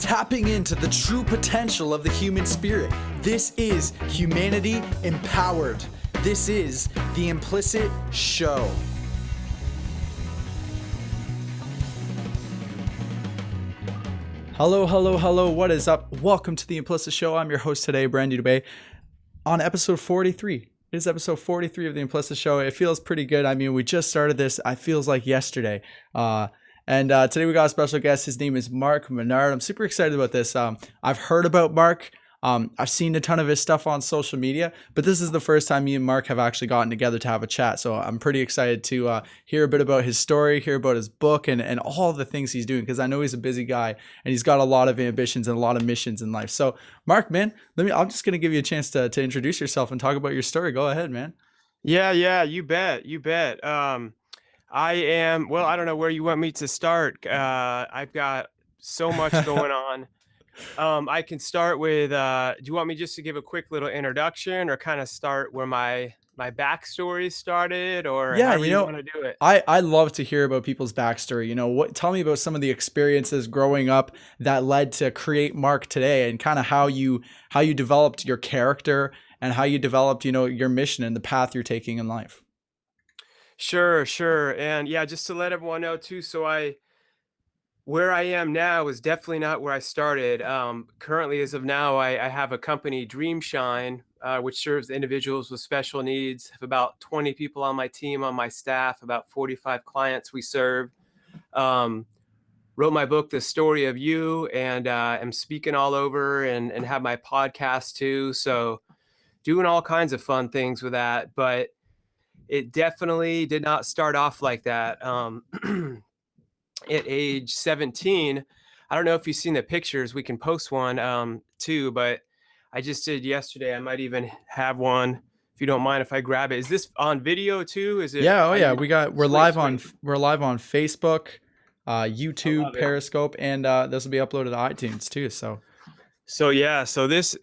tapping into the true potential of the human spirit. This is Humanity Empowered. This is The Implicit Show. Hello. What is up? Welcome to The Implicit Show. I'm your host today, Brandy Dubay, on episode 43. It is episode 43 of The Implicit Show. It feels pretty good. I mean, we just started this. It feels like yesterday. And today we got a special guest. His name is Mark Minard. I'm super excited about this. I've heard about Mark. I've seen a ton of his stuff on social media, but this is the first time me and Mark have actually gotten together to have a chat. So I'm pretty excited to hear a bit about his story, hear about his book, and all the things he's doing, because I know he's a busy guy and he's got a lot of ambitions and a lot of missions in life. So Mark, man, I'm just going to give you a chance to introduce yourself and talk about your story. Go ahead, man. Yeah, you bet. I don't know where you want me to start. I've got so much going on. I can start with, do you want me just to give a quick little introduction, or kind of start where my backstory started, or Yeah, however you want to do it? I love to hear about people's backstory. Tell me about some of the experiences growing up that led to create Mark today, and kind of how you developed your character and how you developed, your mission and the path you're taking in life. Sure. And yeah, just to let everyone know too, where I am now is definitely not where I started. Currently, as of now, I have a company, Dreamshine, which serves individuals with special needs. I have about 20 people on my team, on my staff, about 45 clients we serve. Wrote my book, The Story of You, and am speaking all over and have my podcast too. So doing all kinds of fun things with that. But it definitely did not start off like that. At age 17, I don't know if you've seen the pictures. We can post one too, but I just did yesterday. I might even have one if you don't mind if I grab it. Is this on video too? Is it? Yeah, we're live on Facebook, YouTube, Periscope, and this will be uploaded to iTunes too. So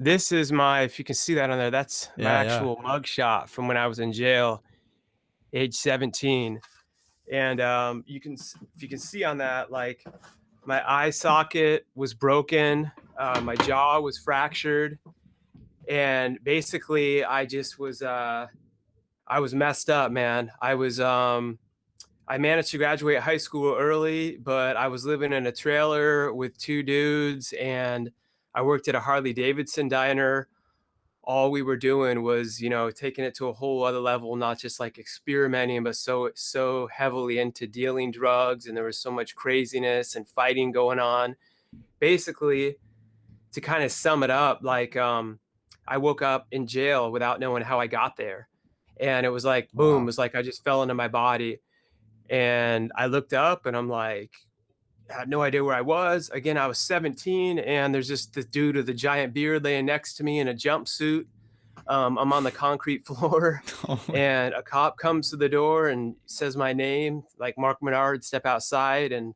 this is my, if you can see that on there, that's my actual mugshot from when I was in jail, age 17. And if you can see on that, like, my eye socket was broken, my jaw was fractured, and basically I just was I was messed up, man. I managed to graduate high school early, but I was living in a trailer with two dudes, and I worked at a Harley Davidson diner. All we were doing was, taking it to a whole other level, not just like experimenting, but so heavily into dealing drugs. And there was so much craziness and fighting going on. Basically, to kind of sum it up, like, I woke up in jail without knowing how I got there. And it was like, boom, Wow. it was like I just fell into my body. And I looked up and I'm like, I had no idea where I was. Again, I was 17, and there's just this dude with a giant beard laying next to me in a jumpsuit. I'm on the concrete floor, and a cop comes to the door and says my name, like, Mark Minard, step outside. And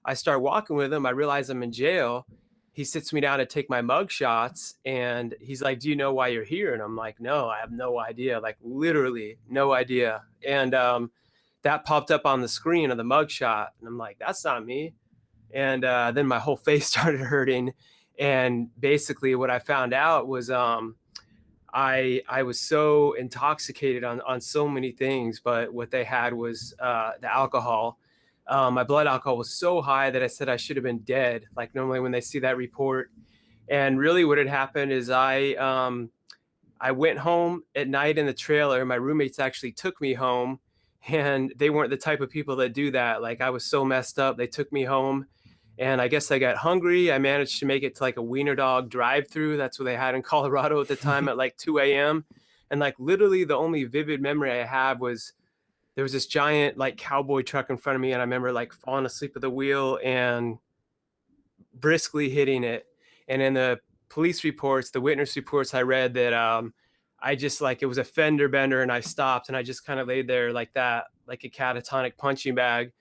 I start walking with him. I realize I'm in jail. He sits me down to take my mug shots, and he's like, do you know why you're here? And I'm like, no, I have no idea. Like, literally no idea. And that popped up on the screen of the mug shot, and I'm like, that's not me. And then my whole face started hurting. And basically what I found out was I was so intoxicated on so many things, but what they had was the alcohol. My blood alcohol was so high that I said I should have been dead, like normally when they see that report. And really what had happened is I went home at night in the trailer. My roommates actually took me home, and they weren't the type of people that do that. Like, I was so messed up. They took me home. And I guess I got hungry. I managed to make it to like a wiener dog drive-through. That's what they had in Colorado at the time at like 2 a.m. And like literally the only vivid memory I have was there was this giant like cowboy truck in front of me. And I remember like falling asleep at the wheel and briskly hitting it. And in the police reports, the witness reports, I read that I just, like, it was a fender bender, and I stopped, and I just kind of laid there like that, like a catatonic punching bag.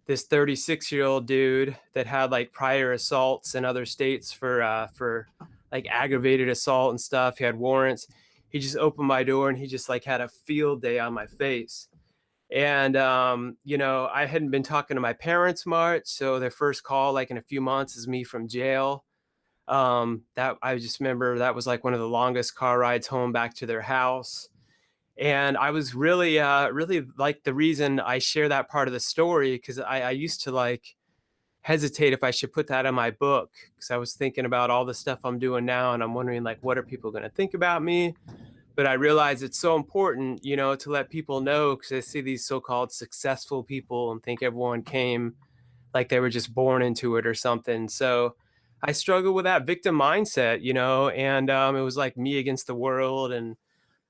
This 36-year-old dude that had like prior assaults in other states for like aggravated assault and stuff. He had warrants. He just opened my door, and he just like had a field day on my face. And I hadn't been talking to my parents much, so their first call like in a few months is me from jail. That I just remember that was like one of the longest car rides home back to their house. And I was really, really like the reason I share that part of the story because I used to like hesitate if I should put that in my book because I was thinking about all the stuff I'm doing now and I'm wondering like what are people going to think about me? But I realize it's so important, to let people know because I see these so-called successful people and think everyone came like they were just born into it or something. So I struggle with that victim mindset, and it was like me against the world. And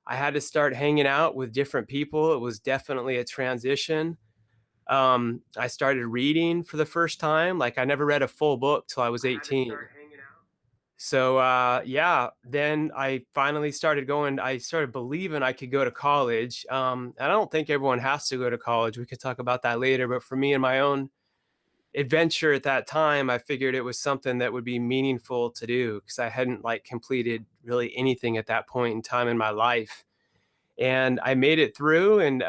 I had to start hanging out with different people. It was definitely a transition. I started reading for the first time. Like I never read a full book till I was 18. So yeah, then I finally started going. I started believing I could go to college. And I don't think everyone has to go to college. We could talk about that later. But for me and my own adventure at that time, I figured it was something that would be meaningful to do because I hadn't like completed really anything at that point in time in my life. And I made it through. And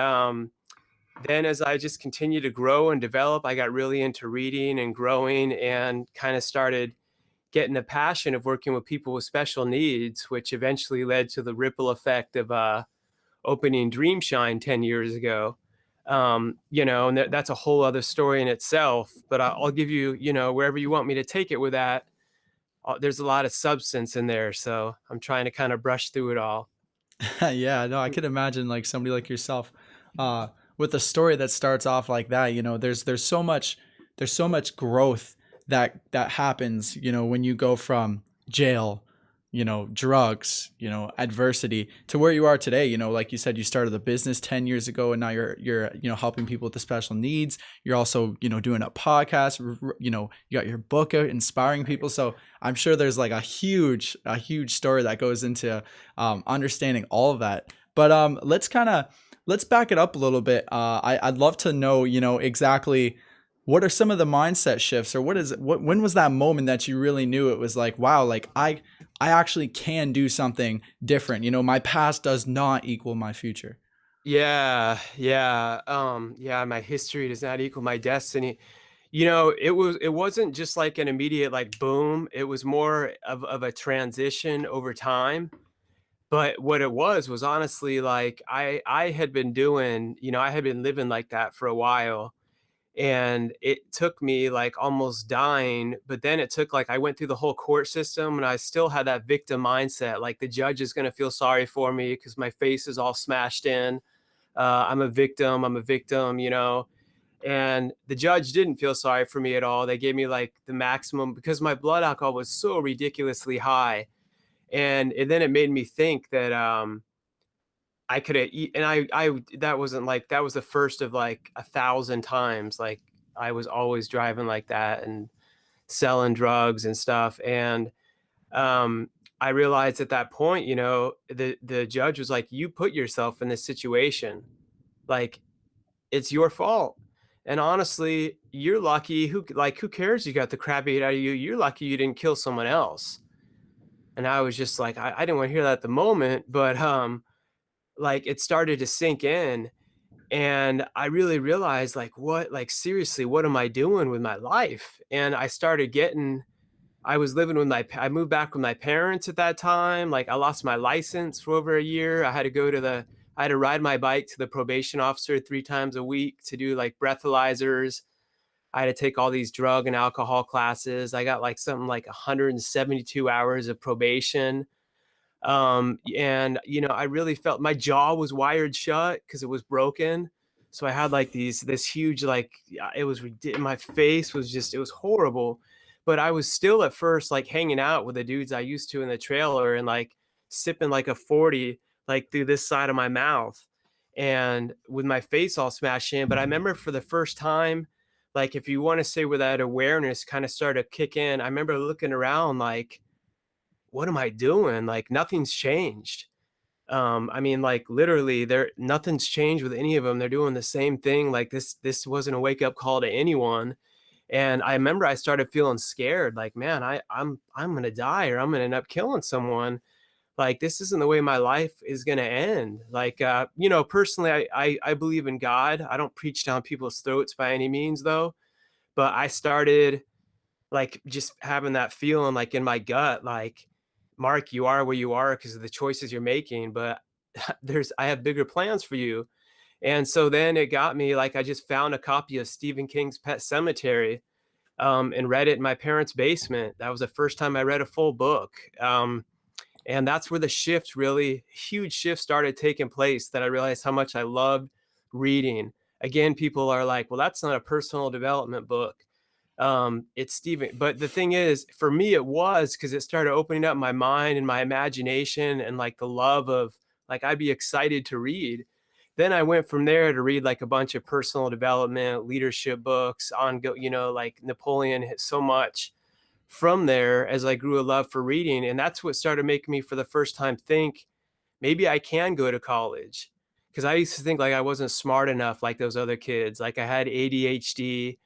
then as I just continued to grow and develop, I got really into reading and growing and kind of started getting a passion of working with people with special needs, which eventually led to the ripple effect of opening Dreamshine 10 years ago. And that's a whole other story in itself, but I'll give you, wherever you want me to take it with that. There's a lot of substance in there. So I'm trying to kind of brush through it all. Yeah, no, I could imagine like somebody like yourself, uh, with a story that starts off like that. There's so much growth that happens. When you go from jail, drugs, adversity to where you are today. Like you said, you started the business 10 years ago, and now you're helping people with the special needs. You're also doing a podcast. You got your book out, inspiring people. So I'm sure there's like a huge story that goes into understanding all of that. But let's back it up a little bit. I'd love to know, exactly what are some of the mindset shifts, or when was that moment that you really knew it was like, wow, like I actually can do something different. My past does not equal my future. Yeah, yeah, yeah. My history does not equal my destiny. It wasn't just like an immediate like boom. It was more of a transition over time. But what it was honestly like I had been doing, I had been living like that for a while. And it took me like almost dying, but then it took like I went through the whole court system and I still had that victim mindset. Like the judge is gonna feel sorry for me because my face is all smashed in. I'm a victim, I'm a victim, and the judge didn't feel sorry for me at all. They gave me like the maximum because my blood alcohol was so ridiculously high. And then it made me think that I could have eat and that wasn't like that was the first of like 1,000 times. Like I was always driving like that and selling drugs and stuff. And I realized at that point, the judge was like, you put yourself in this situation. Like it's your fault. And honestly, you're lucky. Who cares you got the crap beat out of you? You're lucky you didn't kill someone else. And I was just like, I didn't want to hear that at the moment, but like it started to sink in. And I really realized like what, like seriously, what am I doing with my life? And I started getting I was living with I moved back with my parents at that time. Like I lost my license for over a year. I had to ride my bike to the probation officer 3 times a week to do like breathalyzers. I had to take all these drug and alcohol classes. I got like something like 172 hours of probation. And I really felt my jaw was wired shut because it was broken. So I had like this huge like yeah, my face was just it was horrible. But I was still at first like hanging out with the dudes I used to in the trailer and like sipping like a 40 like through this side of my mouth and with my face all smashed in. But I remember for the first time, like if you want to say where that awareness kind of started to kick in, I remember looking around like what am I doing? Like nothing's changed. I mean, like literally, nothing's changed with any of them. They're doing the same thing. Like this wasn't a wake up call to anyone. And I remember I started feeling scared. Like, man, I'm gonna die or I'm gonna end up killing someone. Like this isn't the way my life is gonna end. Like, personally, I believe in God. I don't preach down people's throats by any means, though. But I started like just having that feeling like in my gut, like, Mark, you are where you are because of the choices you're making, but I have bigger plans for you. And so then it got me like I just found a copy of Stephen King's Pet Cemetery, and read it in my parents' basement. That was the first time I read a full book. And that's where the shift really huge shift started taking place, that I realized how much I loved reading. Again, people are like, well, that's not a personal development book. It's Stephen. But the thing is, for me, it was because it started opening up my mind and my imagination and like the love of like I'd be excited to read. Then I went from there to read like a bunch of personal development, leadership books on go, like Napoleon hit so much from there as I grew a love for reading. And that's what started making me for the first time think maybe I can go to college. Cause I used to think like I wasn't smart enough like those other kids. Like I had ADHD.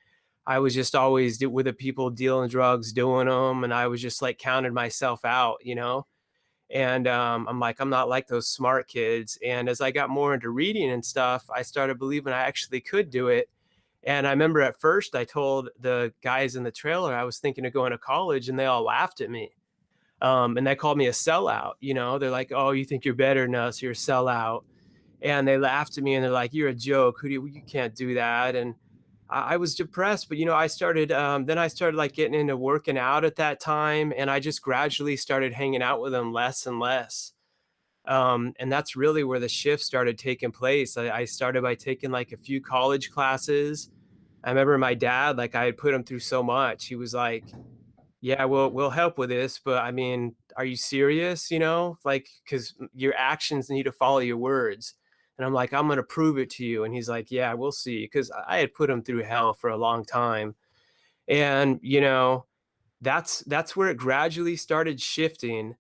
I was just always with the people dealing drugs, doing them. And I was just like counted myself out. And I'm like, I'm not like those smart kids. And as I got more into reading and stuff, I started believing I actually could do it. And I remember at first I told the guys in the trailer I was thinking of going to college, and they all laughed at me. And they called me a sellout. They're like, "Oh, you think you're better than us? You're a sellout." And they laughed at me, and they're like, "You're a joke. You can't do that." And I was depressed, but I started. Then I started like getting into working out at that time, and I just gradually started hanging out with them less and less. And that's really where the shift started taking place. I started by taking like a few college classes. I remember my dad, like I had put him through so much. He was like, "Yeah, we'll help with this, but I mean, are you serious? Like because your actions need to follow your words." And I'm like, "I'm gonna prove it to you." And he's like, "Yeah, we'll see." Because I had put him through hell for a long time, and that's where it gradually started shifting,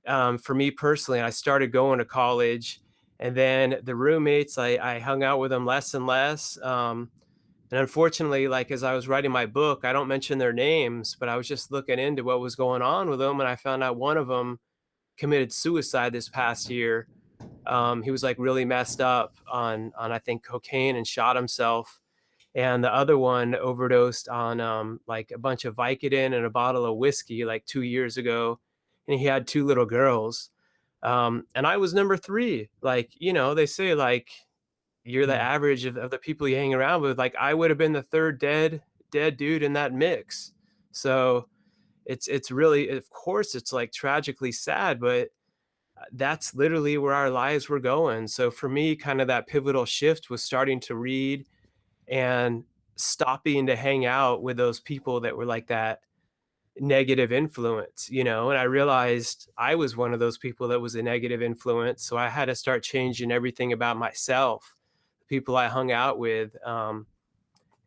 for me personally. I started going to college, and then the roommates, I hung out with them less and less. And unfortunately, like as I was writing my book, I don't mention their names, but I was just looking into what was going on with them, and I found out one of them committed suicide this past year. He was like really messed up on I think cocaine and shot himself, and the other one overdosed on like a bunch of Vicodin and a bottle of whiskey like 2 years ago, and he had two little girls. And I was number three. Like they say like you're the Mm. average of the people you hang around with. Like I would have been the third dead dude in that mix. So it's really, of course, it's like tragically sad, but that's literally where our lives were going. So for me, kind of that pivotal shift was starting to read and stopping to hang out with those people that were like that negative influence. And I realized I was one of those people that was a negative influence, so I had to start changing everything about myself, the people I hung out with. And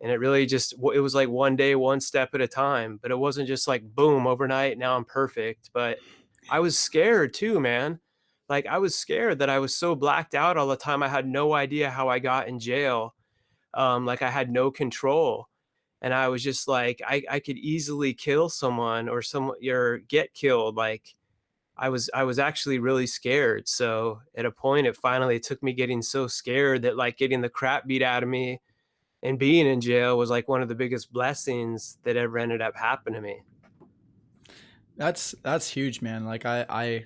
it really just it was like one day one step at a time, but it wasn't just like boom overnight now I'm perfect. But I was scared too, man. Like I was scared that I was so blacked out all the time, I had no idea how I got in jail. Like I had no control, and I was just like, I could easily kill someone or get killed. Like I was actually really scared. So at a point, it finally took me getting so scared that like getting the crap beat out of me and being in jail was like one of the biggest blessings that ever ended up happening to me. That's huge, man. Like I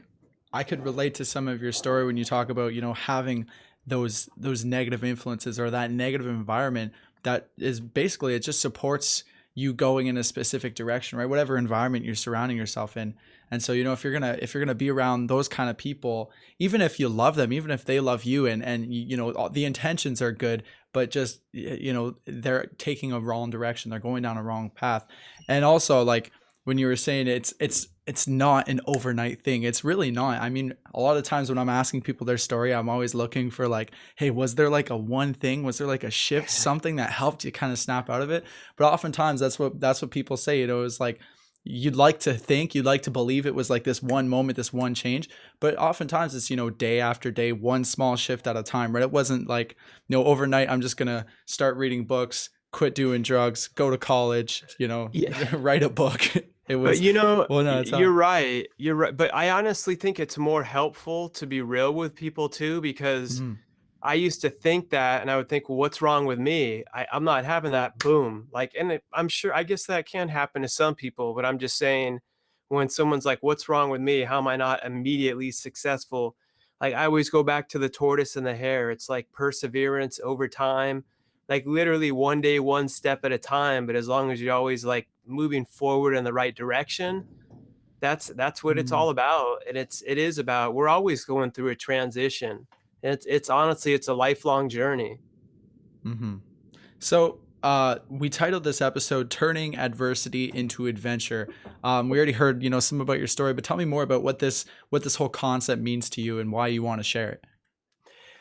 could relate to some of your story when you talk about, having those negative influences or that negative environment that is basically, it just supports you going in a specific direction, right? Whatever environment you're surrounding yourself in. And so, if you're gonna be around those kind of people, even if you love them, even if they love you, and the intentions are good, but just they're taking a wrong direction, they're going down a wrong path. And also, like when you were saying it's not an overnight thing. It's really not. I mean, a lot of times when I'm asking people their story, I'm always looking for like, hey, was there like a one thing? Was there like a shift, something that helped you kind of snap out of it? But oftentimes that's what people say. It's like you'd like to think, you'd like to believe it was like this one moment, this one change. But oftentimes it's, day after day, one small shift at a time, right? It wasn't like, overnight, I'm just gonna start reading books, quit doing drugs, go to college, Yeah. write a book. It But was one at a you're time. right. You're right. But I honestly think it's more helpful to be real with people too, because Mhm. I used to think that, and I would think, well, what's wrong with me? I'm not having that boom. Like, and I'm sure, I guess that can happen to some people, but I'm just saying, when someone's like, what's wrong with me? How am I not immediately successful? Like, I always go back to the tortoise and the hare. It's like perseverance over time, like literally one day, one step at a time. But as long as you're always like moving forward in the right direction, that's what it's Mm, all about, and it is about, we're always going through a transition. And it's honestly, it's a lifelong journey. mm-hmm. So, we titled this episode "Turning Adversity into Adventure." We already heard, some about your story, but tell me more about what this whole concept means to you and why you want to share it.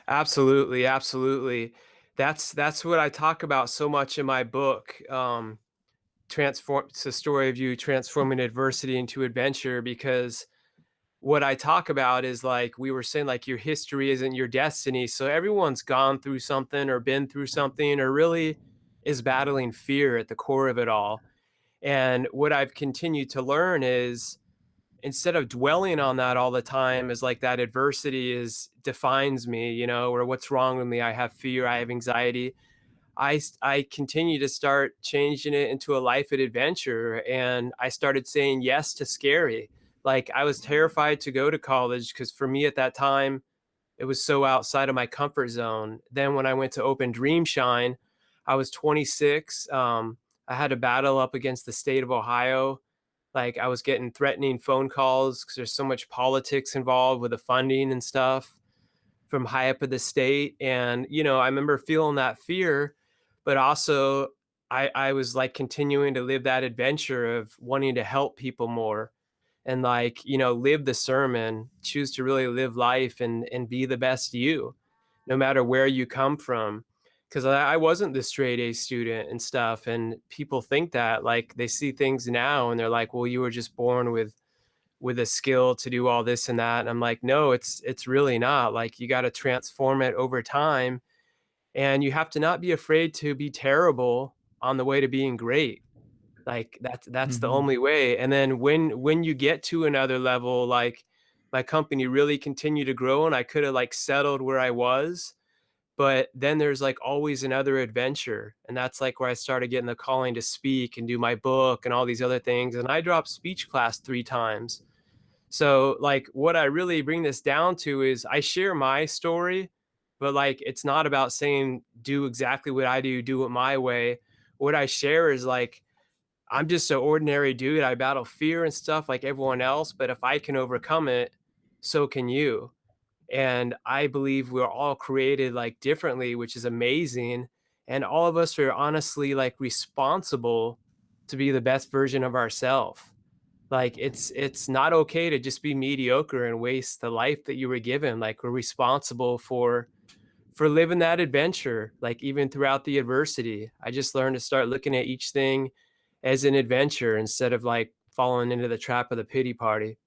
Absolutely, absolutely. That's what I talk about so much in my book. Transform It's a story of you transforming adversity into adventure, because what I talk about is, like we were saying, like, your history isn't your destiny. So everyone's gone through something or been through something, or really is battling fear at the core of it all. And what I've continued to learn is, instead of dwelling on that all the time, is like that adversity is defines me, or what's wrong with me. I have fear, I have anxiety. I continue to start changing it into a life of adventure, and I started saying yes to scary. Like, I was terrified to go to college because for me at that time, it was so outside of my comfort zone. Then when I went to Open Dream Shine, I was 26. I had to battle up against the state of Ohio. Like, I was getting threatening phone calls because there's so much politics involved with the funding and stuff from high up in the state. And, I remember feeling that fear, but also I was like continuing to live that adventure of wanting to help people more, and, like, live the sermon, choose to really live life and be the best you, no matter where you come from. Because I wasn't the straight A student and stuff. And people think that, like, they see things now and they're like, well, you were just born with a skill to do all this and that. And I'm like, no, it's really not. Like, you got to transform it over time, and you have to not be afraid to be terrible on the way to being great. Like, that's the Mm-hmm. only way. And then when you get to another level, like, my company really continued to grow, and I could have like settled where I was, but then there's like always another adventure. And that's like where I started getting the calling to speak and do my book and all these other things. And I dropped speech class 3 times. So, like, what I really bring this down to is I share my story, but, like, it's not about saying, do exactly what I do it my way. What I share is, like, I'm just an ordinary dude. I battle fear and stuff like everyone else, but if I can overcome it, so can you. And I believe we're all created like differently, which is amazing. And all of us are honestly like responsible to be the best version of ourselves. Like, it's not okay to just be mediocre and waste the life that you were given. Like, we're responsible for living that adventure, like, even throughout the adversity. I just learned to start looking at each thing as an adventure instead of like falling into the trap of the pity party.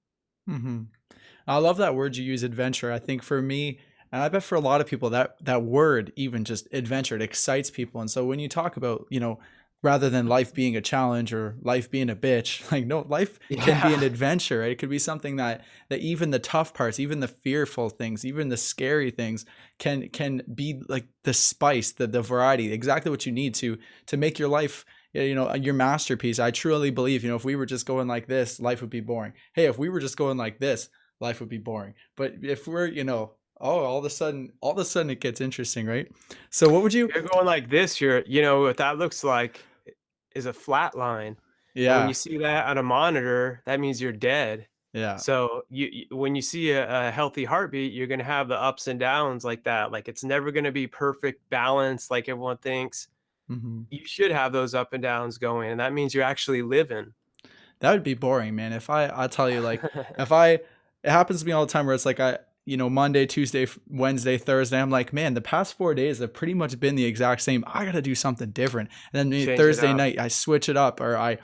Mm-hmm. I love that word you use, adventure. I think for me, and I bet for a lot of people, that word, even just adventure, it excites people. And so when you talk about, rather than life being a challenge or life being a bitch, like, no, life can be Yeah. an adventure, right? It could be something that even the tough parts, even the fearful things, even the scary things can be like the spice, the variety, exactly what you need to make your life, your masterpiece. I truly believe, if we were just going like this, life would be boring. Hey, if we were just going like this, life would be boring. But if we're, all of a sudden it gets interesting, right? So what would you? You're going like this, what that looks like is a flat line. And when you Yeah, see that on a monitor, that means you're dead. yeah. So when you see a healthy heartbeat, you're going to have the ups and downs like that. Like, it's never going to be perfect balance like everyone thinks. Hmm. You should have those up and downs going, and that means you're actually living. That would be boring, man. If I tell you, like, if I it happens to me all the time where it's like Monday, Tuesday, Wednesday, Thursday, I'm like, man, the past 4 days have pretty much been the exact same. I gotta do something different. And then Change it Thursday up. night, I switch it up, or I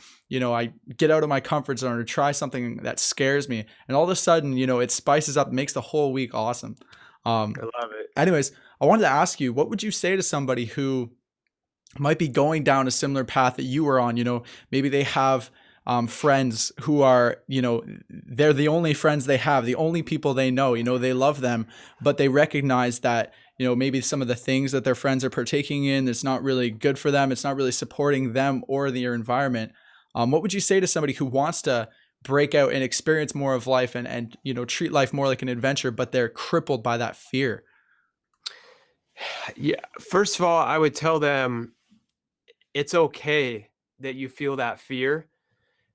get out of my comfort zone or try something that scares me, and all of a sudden, it spices up, makes the whole week awesome. I Um, love it. anyways, I wanted to ask you, what would you say to somebody who might be going down a similar path that you were on? Maybe they have friends who are, they're the only friends they have, the only people they know, they love them, but they recognize that, maybe some of the things that their friends are partaking in that's not really good for them. It's not really supporting them or their environment. What would you say to somebody who wants to break out and experience more of life and treat life more like an adventure, but they're crippled by that fear? Yeah. First of all, I would tell them it's okay that you feel that fear.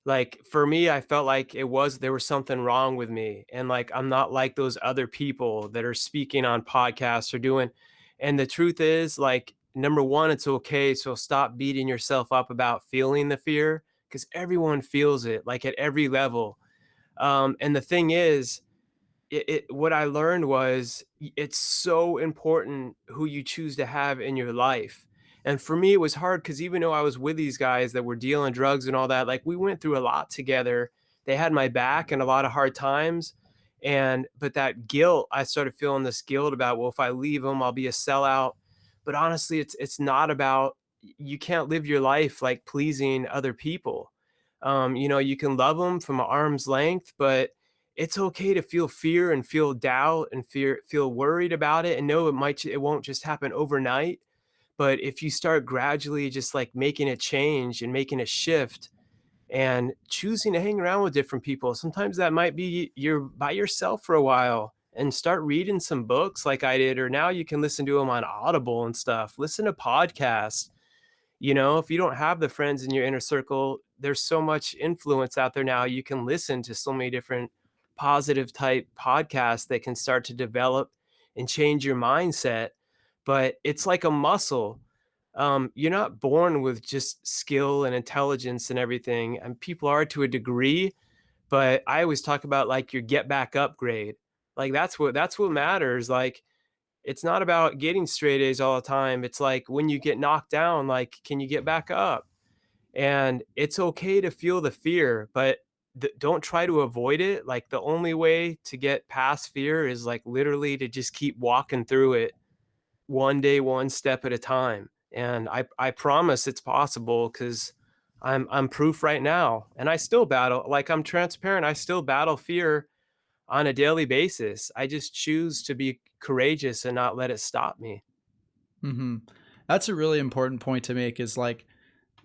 Like for me, I felt like there was something wrong with me. And like I'm not like those other people that are speaking on podcasts or doing. And the truth is, like, number one, it's okay. So stop beating yourself up about feeling the fear because everyone feels it, like at every level. And the thing is, what I learned was it's so important who you choose to have in your life. And for me, it was hard because even though I was with these guys that were dealing drugs and all that, like we went through a lot together. They had my back in a lot of hard times. But that guilt, I started feeling this guilt about, well, if I leave them, I'll be a sellout. But honestly, it's not about, you can't live your life like pleasing other people. You can love them from an arm's length, but it's okay to feel fear and feel doubt and feel worried about it and know it won't just happen overnight. But if you start gradually just like making a change and making a shift and choosing to hang around with different people, sometimes that might be you're by yourself for a while and start reading some books like I did, or now you can listen to them on Audible and stuff. Listen to podcasts. If you don't have the friends in your inner circle, there's so much influence out there now. You can listen to so many different positive type podcasts that can start to develop and change your mindset. But it's like a muscle. You're not born with just skill and intelligence and everything. And people are to a degree, but I always talk about like your get back up grade. Like that's what matters. Like it's not about getting straight A's all the time. It's like when you get knocked down, like, can you get back up? And it's okay to feel the fear, but don't try to avoid it. Like the only way to get past fear is like literally to just keep walking through it one day, one step at a time. And I promise it's possible because I'm proof right now. And I still battle, like I'm transparent, I still battle fear on a daily basis. I just choose to be courageous and not let it stop me. Hmm. That's a really important point to make, is like,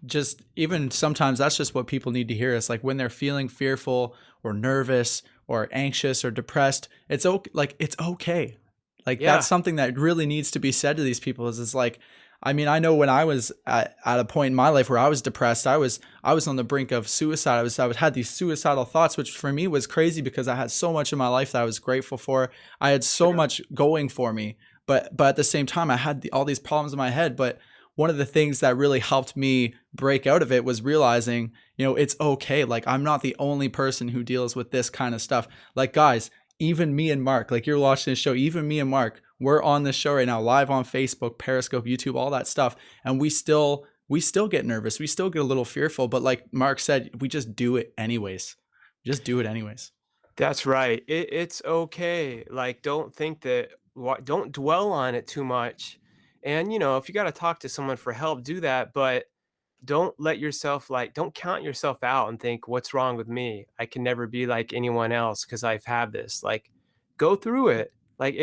just even sometimes that's just what people need to hear. Is like when they're feeling fearful or nervous or anxious or depressed, it's okay. Like it's okay. Like that's Yeah. something that really needs to be said to these people. Is like, I mean, I know when I was at a point in my life where I was depressed, I was on the brink of suicide. I had these suicidal thoughts, which for me was crazy because I had so much in my life that I was grateful for. I had so Sure. much going for me, but at the same time, I had all these problems in my head. But one of the things that really helped me break out of it was realizing, it's okay. Like I'm not the only person who deals with this kind of stuff. Like guys, even me and Mark, like you're watching this show, even me and Mark, we're on this show right now, live on Facebook, Periscope, YouTube, all that stuff. And we still get nervous. We still get a little fearful, but like Mark said, we just do it anyways. Just do it anyways. That's right. It's okay. Like, don't think that, don't dwell on it too much. And, if you got to talk to someone for help, do that. But don't count yourself out and think, what's wrong with me? I can never be like anyone else because I've had this. Like, go through it. Like,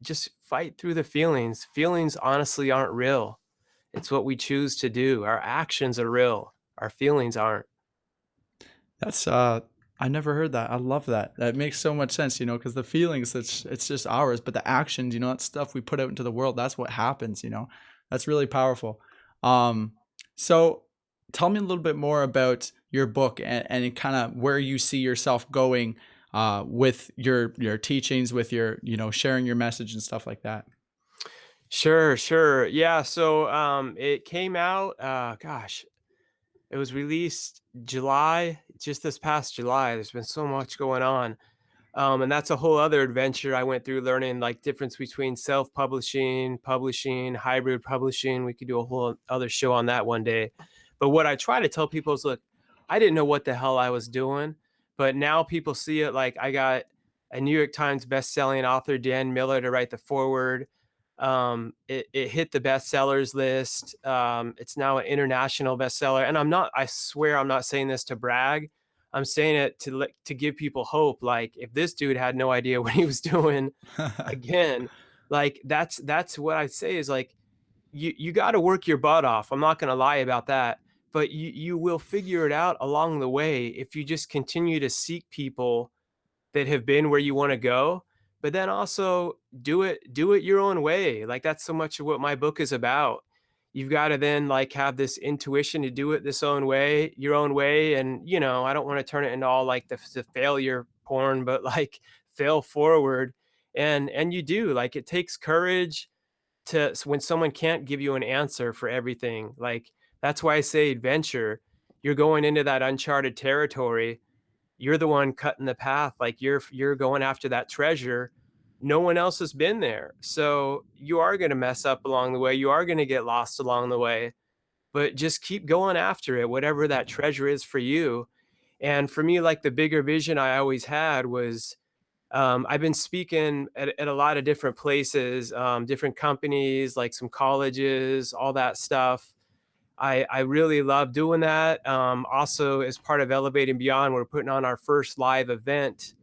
just fight through the feelings. Feelings honestly aren't real. It's what we choose to do. Our actions are real, our feelings aren't. That's I never heard that. I love that. That makes so much sense, because the feelings, it's just ours, but the actions, that stuff we put out into the world, that's what happens. That's really powerful. So tell me a little bit more about your book and kind of where you see yourself going with your teachings, with your, sharing your message and stuff like that. Sure, sure. Yeah, so it came out gosh, it was released July, just this past July. There's been so much going on. And that's a whole other adventure I went through, learning like difference between self-publishing, publishing, hybrid publishing. We could do a whole other show on that one day. But what I try to tell people is, look, I didn't know what the hell I was doing, but now people see it. Like I got a New York Times best-selling author, Dan Miller, to write the foreword. It hit the bestsellers list. It's now an international bestseller. And I swear I'm not saying this to brag. I'm saying it to give people hope. Like if this dude had no idea what he was doing, again, Like that's what I say is like you got to work your butt off. I'm not going to lie about that, but you will figure it out along the way if you just continue to seek people that have been where you want to go, but then also do it your own way. Like that's so much of what my book is about. You've got to then like have this intuition to do it this own way, your own way. And I don't want to turn it into all like the failure porn, but like fail forward. And you do like it takes courage to when someone can't give you an answer for everything. Like that's why I say adventure. You're going into that uncharted territory, you're the one cutting the path, like you're going after that treasure. No one else has been there. So you are going to mess up along the way. You are going to get lost along the way, but just keep going after it, whatever that treasure is for you. And for me, like the bigger vision I always had was I've been speaking at a lot of different places, different companies, like some colleges, all that stuff. I really love doing that. Also, as part of Elevate and Beyond, we're putting on our first live event,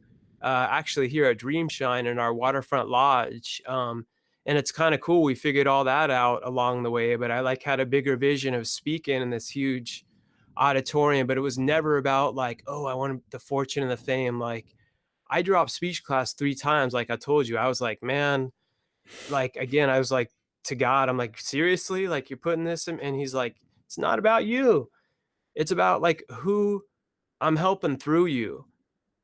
actually here at Dreamshine in our waterfront lodge. And it's kind of cool. We figured all that out along the way, but I like had a bigger vision of speaking in this huge auditorium, but it was never about like, oh, I want the fortune and the fame. Like I dropped speech class 3 times. Like I told you, I was like, man, like again, I was like to God, I'm like, seriously, like you're putting this in, and he's like, it's not about you. It's about like who I'm helping through you.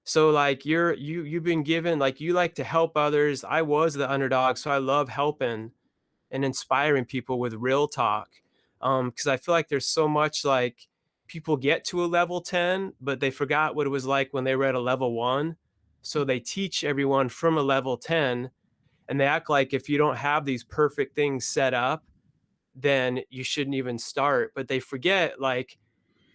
So like you've been given, like you like to help others. I was the underdog, so I love helping and inspiring people with real talk. Because I feel like there's so much like people get to a level 10, but they forgot what it was like when they were at a level 1. So they teach everyone from a level 10, and they act like if you don't have these perfect things set up, then you shouldn't even start. But they forget like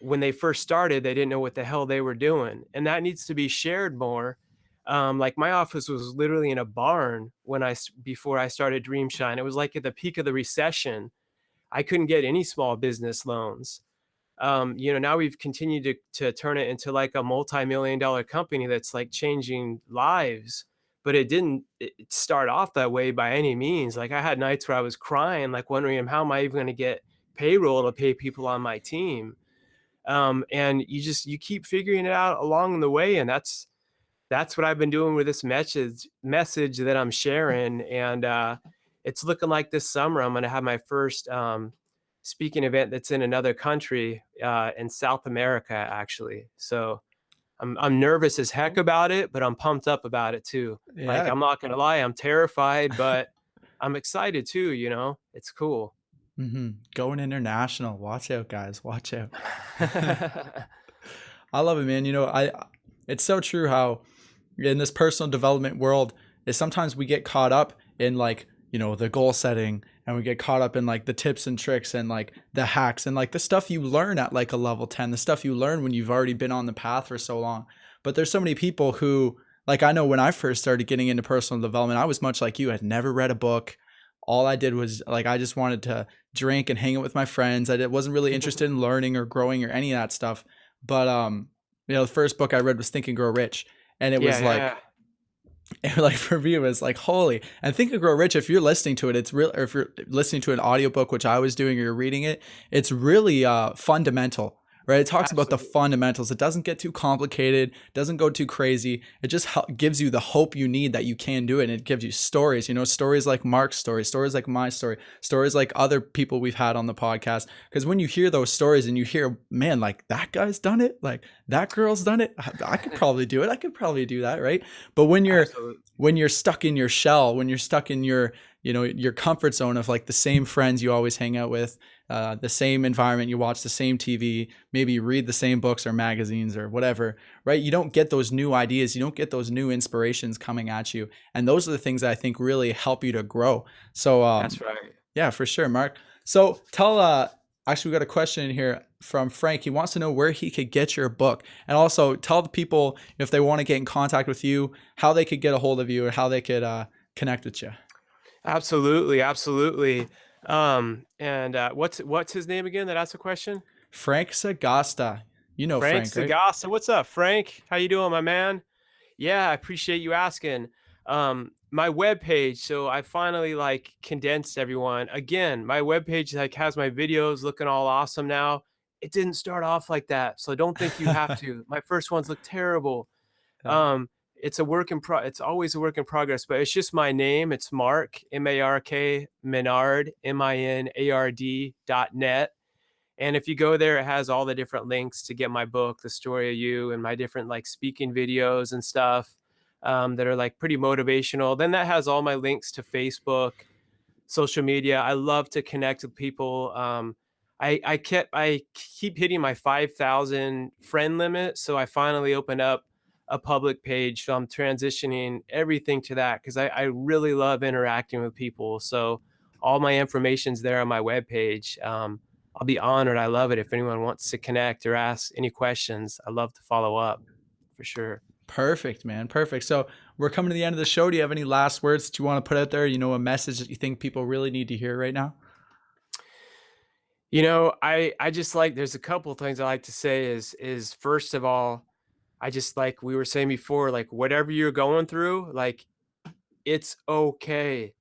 when they first started, they didn't know what the hell they were doing. And that needs to be shared more. Like my office was literally in a barn before I started Dreamshine. It was like at the peak of the recession. I couldn't get any small business loans. Now we've continued to turn it into like a multi-million-dollar company that's like changing lives. But it start off that way by any means. Like I had nights where I was crying, like wondering how am I even going to get payroll to pay people on my team. And you keep figuring it out along the way, and that's what I've been doing with this message that I'm sharing. And it's looking like this summer I'm going to have my first speaking event that's in another country in South America, actually. So I'm nervous as heck about it, but I'm pumped up about it too. Like Yeah. I'm not gonna lie, I'm terrified, but I'm excited too. It's cool. Going international. Watch out, guys. Watch out. I love it, man. It's so true how in this personal development world is sometimes we get caught up in like, the goal setting, and we get caught up in like the tips and tricks and like the hacks and like the stuff you learn at like a level 10, the stuff you learn when you've already been on the path for so long. But there's so many people who, like, I know when I first started getting into personal development, I was much like you. I'd never read a book. All I did was like, I just wanted to drink and hang out with my friends. Wasn't really interested in learning or growing or any of that stuff. But the first book I read was Think and Grow Rich, and it was like, Yeah. like for me it was like holy. And Think and Grow Rich, if you're listening to it, it's real. Or if you're listening to an audiobook, which I was doing, or you're reading it, it's really fundamental, right? It talks about the Absolutely. fundamentals. It doesn't get too complicated, doesn't go too crazy. It just gives you the hope you need that you can do it. And it gives you stories, stories like Mark's story, stories like my story, stories like other people we've had on the podcast. Because when you hear those stories and you hear, man, like that guy's done it, like that girl's done it, I could probably do it, I could probably do that, right? But Absolutely. when you're stuck in your shell, when you're stuck in your comfort zone of like the same friends you always hang out with, the same environment, you watch the same TV, maybe you read the same books or magazines or whatever, right? You don't get those new ideas, you don't get those new inspirations coming at you, and those are the things that I think really help you to grow. So That's right. yeah, for sure, Mark. So tell actually we got a question in here from Frank. He wants to know where he could get your book, and also tell the people if they want to get in contact with you, how they could get a hold of you, or how they could connect with you. Absolutely. Absolutely. And what's his name again that asked the question? Frank Sagasta. You know Frank Frank, right? Sagasa. What's up, Frank? How you doing, my man? Yeah, I appreciate you asking. My webpage. So I finally like condensed everyone. Again, my webpage like has my videos looking all awesome now. It didn't start off like that. So don't think you have to. My first ones look terrible. Yeah. It's always a work in progress, but it's just my name. It's Mark, M-A-R-K, Minard, MINARD.net. And if you go there, it has all the different links to get my book, The Story of You, and my different like speaking videos and stuff that are like pretty motivational. Then that has all my links to Facebook, social media. I love to connect with people. I keep hitting my 5,000 friend limit, so I finally opened up a public page. So I'm transitioning everything to that because I really love interacting with people. So all my information's there on my webpage. I'll be honored. I love it if anyone wants to connect or ask any questions. I love to follow up for sure. Perfect, man. Perfect. So we're coming to the end of the show. Do you have any last words that you want to put out there? You know, a message that you think people really need to hear right now? I just like there's a couple of things I like to say is first of all, I just like we were saying before, like whatever you're going through, like it's okay.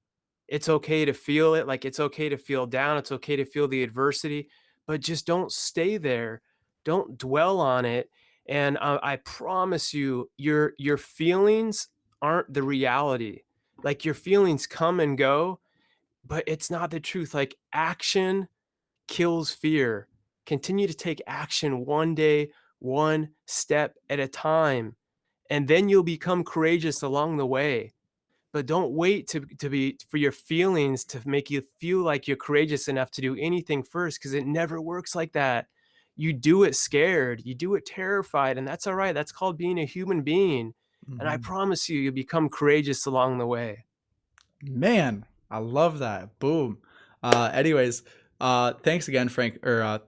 It's okay to feel it. Like it's okay to feel down. It's okay to feel the adversity, but just don't stay there. Don't dwell on it. And I promise you, your feelings aren't the reality. Like your feelings come and go, but it's not the truth. Like action kills fear. Continue to take action one day, one step at a time, and then you'll become courageous along the way. But don't wait to be for your feelings to make you feel like you're courageous enough to do anything first, because it never works like that. You do it scared, you do it terrified, and that's all right. That's called being a human being. And I Mhm. promise you, you'll become courageous along the way. Man, I love that. Boom. Anyways, thanks again, Frank or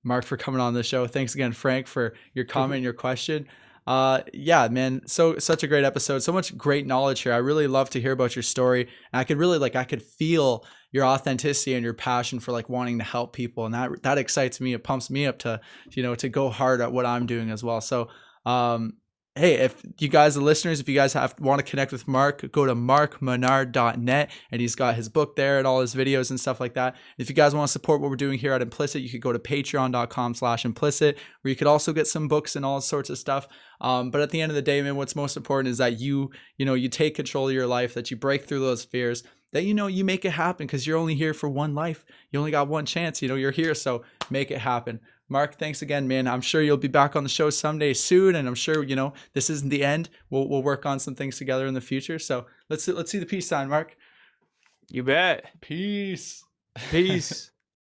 Mark, for coming on the show. Thanks again, Frank, for your comment and your question. Yeah, man. So such a great episode. So much great knowledge here. I really love to hear about your story. And I could really I could feel your authenticity and your passion for like wanting to help people. And that excites me. It pumps me up to, to go hard at what I'm doing as well. So um hey, if you guys, the listeners, if you guys want to connect with Mark, go to markminard.net, and he's got his book there and all his videos and stuff like that. If you guys want to support what we're doing here at Implicit, you could go to patreon.com/implicit, where you could also get some books and all sorts of stuff. But at the end of the day, man, what's most important is that you take control of your life, that you break through those fears, that you make it happen, because you're only here for one life. You only got one chance. You're here, so make it happen. Mark, thanks again, man. I'm sure you'll be back on the show someday soon, and I'm sure this isn't the end. We'll work on some things together in the future. So let's see the peace sign, Mark. You bet. Peace. Peace.